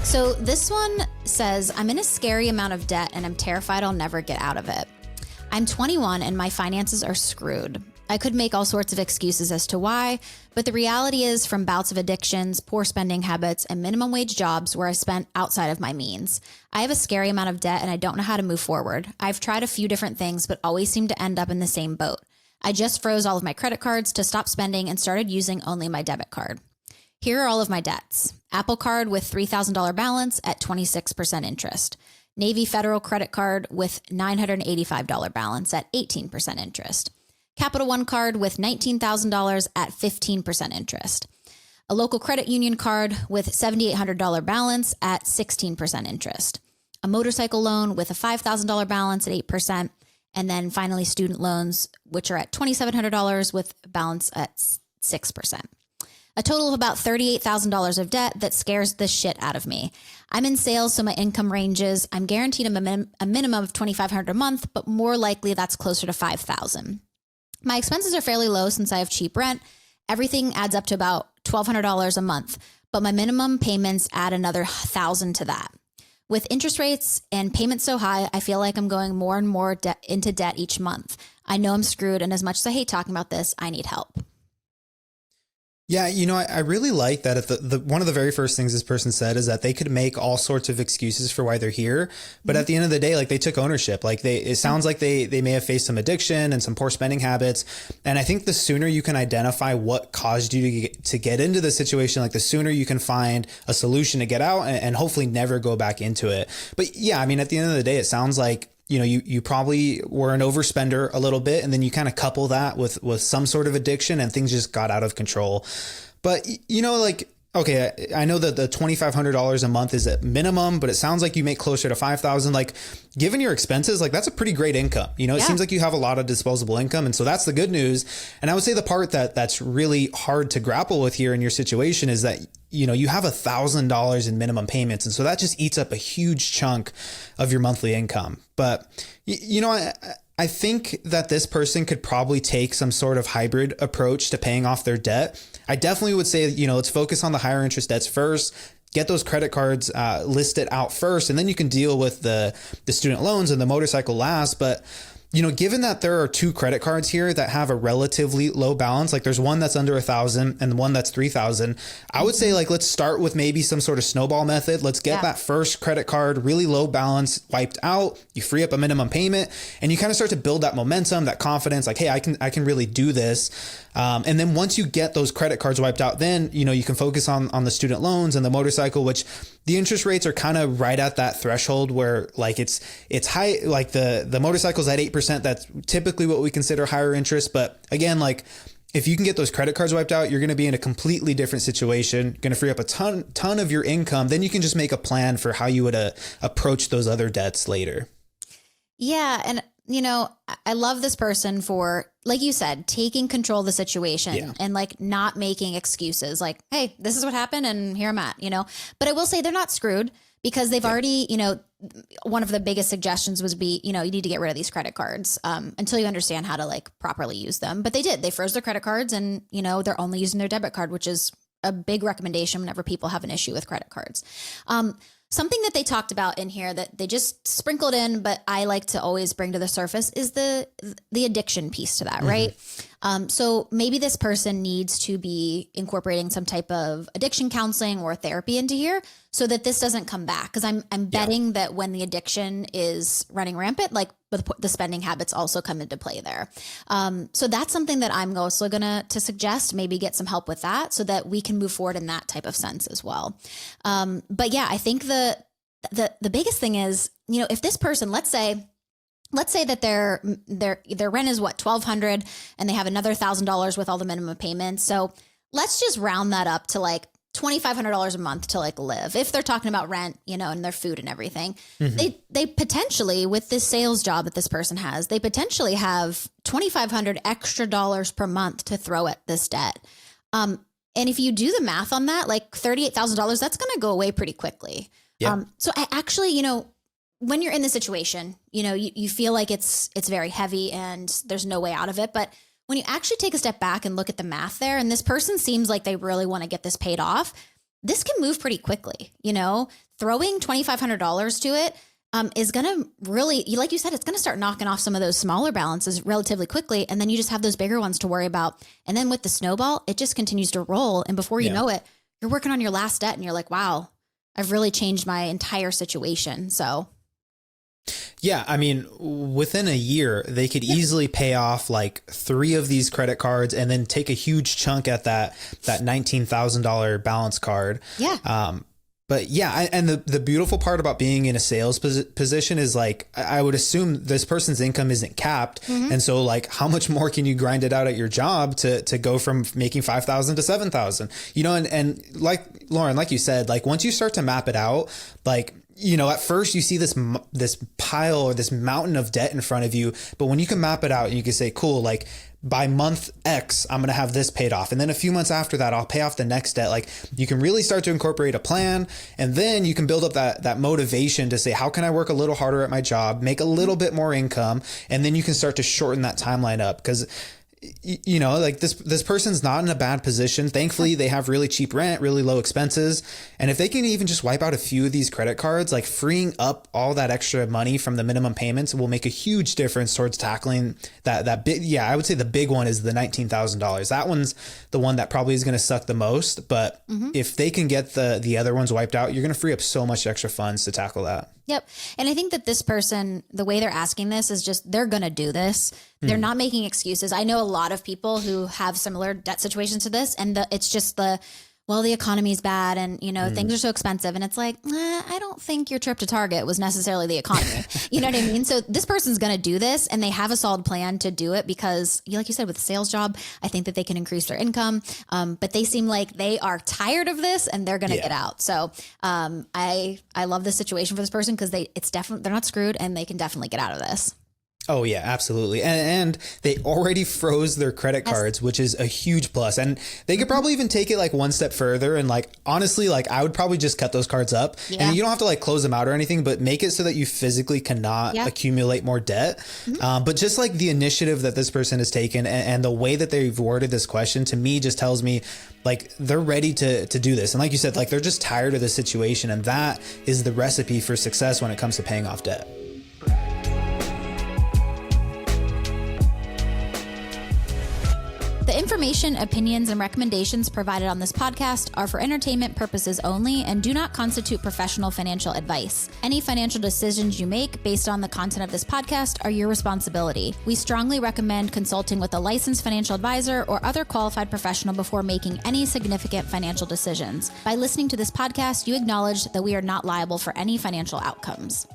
So this one says, I'm in a scary amount of debt and I'm terrified I'll never get out of it. I'm 21 and my finances are screwed. I could make all sorts of excuses as to why, but the reality is from bouts of addictions, poor spending habits, and minimum wage jobs where I spent outside of my means. I have a scary amount of debt and I don't know how to move forward. I've tried a few different things, but always seem to end up in the same boat. I just froze all of my credit cards to stop spending and started using only my debit card. Here are all of my debts. Apple Card with $3,000 balance at 26% interest. Navy Federal Credit Card with $985 balance at 18% interest. Capital One Card with $19,000 at 15% interest. A local credit union card with $7,800 balance at 16% interest. A motorcycle loan with a $5,000 balance at 8%. And then finally, student loans, which are at $2,700 with balance at 6%. A total of about $38,000 of debt that scares the shit out of me. I'm in sales, so my income ranges. I'm guaranteed a minimum of $2,500 a month, but more likely that's closer to $5,000. My expenses are fairly low since I have cheap rent. Everything adds up to about $1,200 a month, but my minimum payments add another $1,000 to that. With interest rates and payments so high, I feel like I'm going more and more into debt each month. I know I'm screwed, and as much as I hate talking about this, I need help. Yeah, I really like that. If the one of the very first things this person said is that they could make all sorts of excuses for why they're here, but at the end of the day, like they took ownership. Like it sounds like they may have faced some addiction and some poor spending habits. And I think the sooner you can identify what caused you to get into the situation, like the sooner you can find a solution to get out and hopefully never go back into it. But yeah, I mean, at the end of the day, it sounds like you probably were an overspender a little bit, and then you kind of couple that with some sort of addiction and things just got out of control. But, okay, I know that the $2,500 a month is at minimum, but it sounds like you make closer to $5,000. Like, given your expenses, like that's a pretty great income. It seems like you have a lot of disposable income. And so that's the good news. And I would say the part that's really hard to grapple with here in your situation is that, you have $1,000 in minimum payments. And so that just eats up a huge chunk of your monthly income. But, I think that this person could probably take some sort of hybrid approach to paying off their debt. I definitely would say, let's focus on the higher interest debts first, get those credit cards listed out first, and then you can deal with the student loans and the motorcycle last. But given that there are two credit cards here that have a relatively low balance, like there's one that's under 1,000 and one that's 3,000, I would say let's start with maybe some sort of snowball method. Let's get that first credit card, really low balance, wiped out. You free up a minimum payment and you kind of start to build that momentum, that confidence, like, hey, I can really do this. And then once you get those credit cards wiped out, then, you can focus on the student loans and the motorcycle, which the interest rates are kind of right at that threshold where like it's high, like the motorcycle's at 8%. That's typically what we consider higher interest. But again, like if you can get those credit cards wiped out, you're going to be in a completely different situation, going to free up a ton of your income. Then you can just make a plan for how you would approach those other debts later. Yeah. And I love this person for, like you said, taking control of the situation and like not making excuses like, hey, this is what happened and here I'm at, but I will say they're not screwed because they've already, one of the biggest suggestions was you need to get rid of these credit cards until you understand how to like properly use them. But they froze their credit cards and, they're only using their debit card, which is a big recommendation whenever people have an issue with credit cards. Something that they talked about in here that they just sprinkled in, but I like to always bring to the surface is the addiction piece to that, right? So maybe this person needs to be incorporating some type of addiction counseling or therapy into here so that this doesn't come back. Because I'm betting that when the addiction is running rampant, like the spending habits also come into play there. So that's something that I'm also going to suggest, maybe get some help with that so that we can move forward in that type of sense as well. But yeah, I think the biggest thing is, if this person, let's say that their rent is $1,200 and they have another $1,000 with all the minimum payments. So let's just round that up to like $2,500 a month to like live. If they're talking about rent, and their food and everything, they potentially, with this sales job that this person has, they potentially have $2,500 extra dollars per month to throw at this debt. And if you do the math on that, like $38,000, that's going to go away pretty quickly. Yeah. So I actually, when you're in the situation, you feel like it's very heavy and there's no way out of it. But when you actually take a step back and look at the math there, and this person seems like they really want to get this paid off, this can move pretty quickly. throwing $2,500 to it is going to really, like you said, it's going to start knocking off some of those smaller balances relatively quickly. And then you just have those bigger ones to worry about. And then with the snowball, it just continues to roll. And before you know it, you're working on your last debt and you're like, wow, I've really changed my entire situation. So. Yeah, I mean, within a year, they could easily pay off like 3 of these credit cards and then take a huge chunk at that $19,000 balance card. Yeah. But yeah, and the beautiful part about being in a sales position is like, I would assume this person's income isn't capped. And so like, how much more can you grind it out at your job to go from making 5,000 to 7,000, you know, and like Lauren, like you said, like once you start to map it out, like, you know, at first you see this pile or this mountain of debt in front of you, but when you can map it out and you can say, cool, like by month X, I'm going to have this paid off. And then a few months after that, I'll pay off the next debt. Like you can really start to incorporate a plan, and then you can build up that motivation to say, how can I work a little harder at my job, make a little bit more income? And then you can start to shorten that timeline up, because you know, like this person's not in a bad position. Thankfully, they have really cheap rent, really low expenses. And if they can even just wipe out a few of these credit cards, like freeing up all that extra money from the minimum payments will make a huge difference towards tackling that big. Yeah, I would say the big one is the $19,000. That one's the one that probably is going to suck the most. But if they can get the other ones wiped out, you're going to free up so much extra funds to tackle that. Yep. And I think that this person, the way they're asking this is just, they're going to do this. They're not making excuses. I know a lot of people who have similar debt situations to this, and it's just well, the economy is bad and, you know, things are so expensive. And it's like, I don't think your trip to Target was necessarily the economy. You know what I mean? So this person's going to do this, and they have a solid plan to do it because, like you said, with a sales job, I think that they can increase their income. But they seem like they are tired of this and they're going to get out. So I love this situation for this person because they're not screwed and they can definitely get out of this. Oh yeah, absolutely. And they already froze their credit cards, which is a huge plus. And they could probably even take it like one step further. And like, honestly, like I would probably just cut those cards up, and you don't have to like close them out or anything, but make it so that you physically cannot accumulate more debt. But just like the initiative that this person has taken and the way that they've worded this question to me just tells me like they're ready to do this. And like you said, like they're just tired of the situation. And that is the recipe for success when it comes to paying off debt. The information, opinions, and recommendations provided on this podcast are for entertainment purposes only and do not constitute professional financial advice. Any financial decisions you make based on the content of this podcast are your responsibility. We strongly recommend consulting with a licensed financial advisor or other qualified professional before making any significant financial decisions. By listening to this podcast, you acknowledge that we are not liable for any financial outcomes.